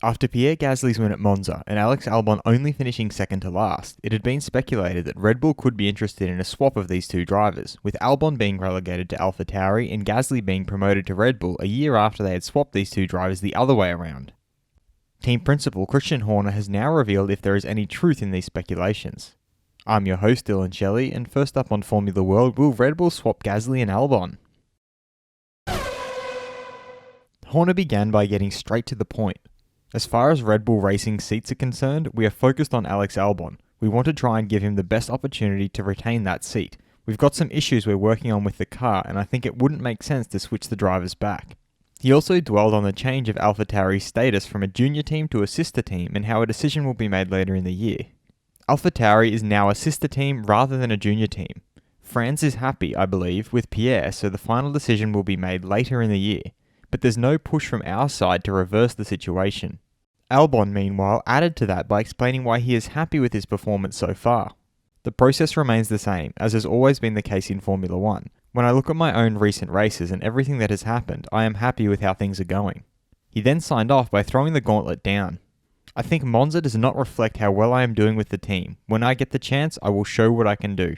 After Pierre Gasly's win at Monza and Alex Albon only finishing second to last, it had been speculated that Red Bull could be interested in a swap of these two drivers, with Albon being relegated to AlphaTauri and Gasly being promoted to Red Bull a year after they had swapped these two drivers the other way around. Team principal Christian Horner has now revealed if there is any truth in these speculations. I'm your host Dillon Shelley, and first up on Formula World, will Red Bull swap Gasly and Albon? Horner began by getting straight to the point. As far as Red Bull Racing seats are concerned, we are focused on Alex Albon. We want to try and give him the best opportunity to retain that seat. We've got some issues we're working on with the car, and I think it wouldn't make sense to switch the drivers back. He also dwelled on the change of AlphaTauri's status from a junior team to a sister team and how a decision will be made later in the year. AlphaTauri is now a sister team rather than a junior team. Franz is happy, I believe, with Pierre, so the final decision will be made later in the year, but there's no push from our side to reverse the situation. Albon, meanwhile, added to that by explaining why he is happy with his performance so far. The process remains the same, as has always been the case in Formula 1. When I look at my own recent races and everything that has happened, I am happy with how things are going. He then signed off by throwing the gauntlet down. I think Monza does not reflect how well I am doing with the team. When I get the chance, I will show what I can do.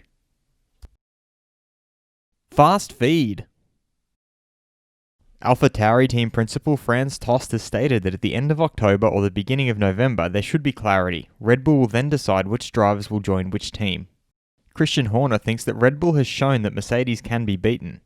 Fast feed! AlphaTauri team principal Franz Tost has stated that at the end of October or the beginning of November there should be clarity. Red Bull will then decide which drivers will join which team. Christian Horner thinks that Red Bull has shown that Mercedes can be beaten.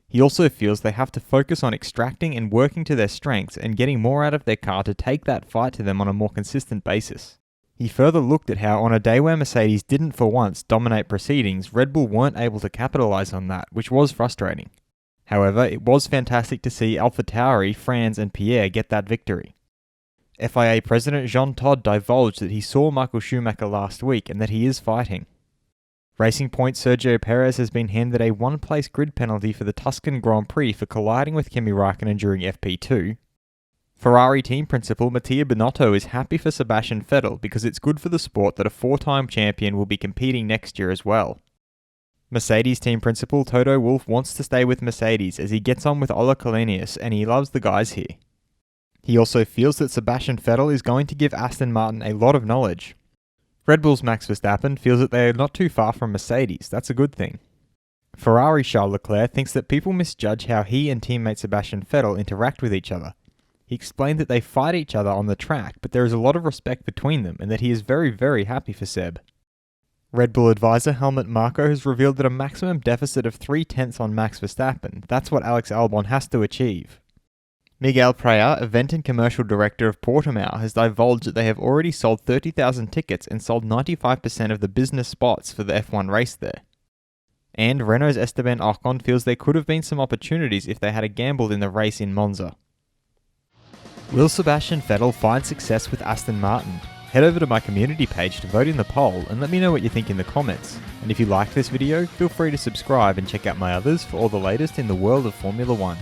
He also feels they have to focus on extracting and working to their strengths and getting more out of their car to take that fight to them on a more consistent basis. He further looked at how on a day where Mercedes didn't for once dominate proceedings, Red Bull weren't able to capitalise on that, which was frustrating. However, it was fantastic to see AlphaTauri, Franz and Pierre get that victory. FIA President Jean Todt divulged that he saw Michael Schumacher last week and that he is fighting. Racing Point Sergio Perez has been handed a one-place grid penalty for the Tuscan Grand Prix for colliding with Kimi Raikkonen during FP2. Ferrari team principal Mattia Binotto is happy for Sebastian Vettel because it's good for the sport that a four-time champion will be competing next year as well. Mercedes team principal Toto Wolff wants to stay with Mercedes as he gets on with Ola Kalenius and he loves the guys here. He also feels that Sebastian Vettel is going to give Aston Martin a lot of knowledge. Red Bull's Max Verstappen feels that they are not too far from Mercedes, that's a good thing. Ferrari Charles Leclerc thinks that people misjudge how he and teammate Sebastian Vettel interact with each other. He explained that they fight each other on the track, but there is a lot of respect between them and that he is very, very happy for Seb. Red Bull advisor Helmut Marko has revealed that a maximum deficit of 3/10 on Max Verstappen, that's what Alex Albon has to achieve. Miguel Preyer, event and commercial director of Portimao, has divulged that they have already sold 30,000 tickets and sold 95% of the business spots for the F1 race there. And Renault's Esteban Ocon feels there could have been some opportunities if they had gambled in the race in Monza. Will Sebastian Vettel find success with Aston Martin? Head over to my community page to vote in the poll and let me know what you think in the comments. And if you liked this video, feel free to subscribe and check out my others for all the latest in the world of Formula 1.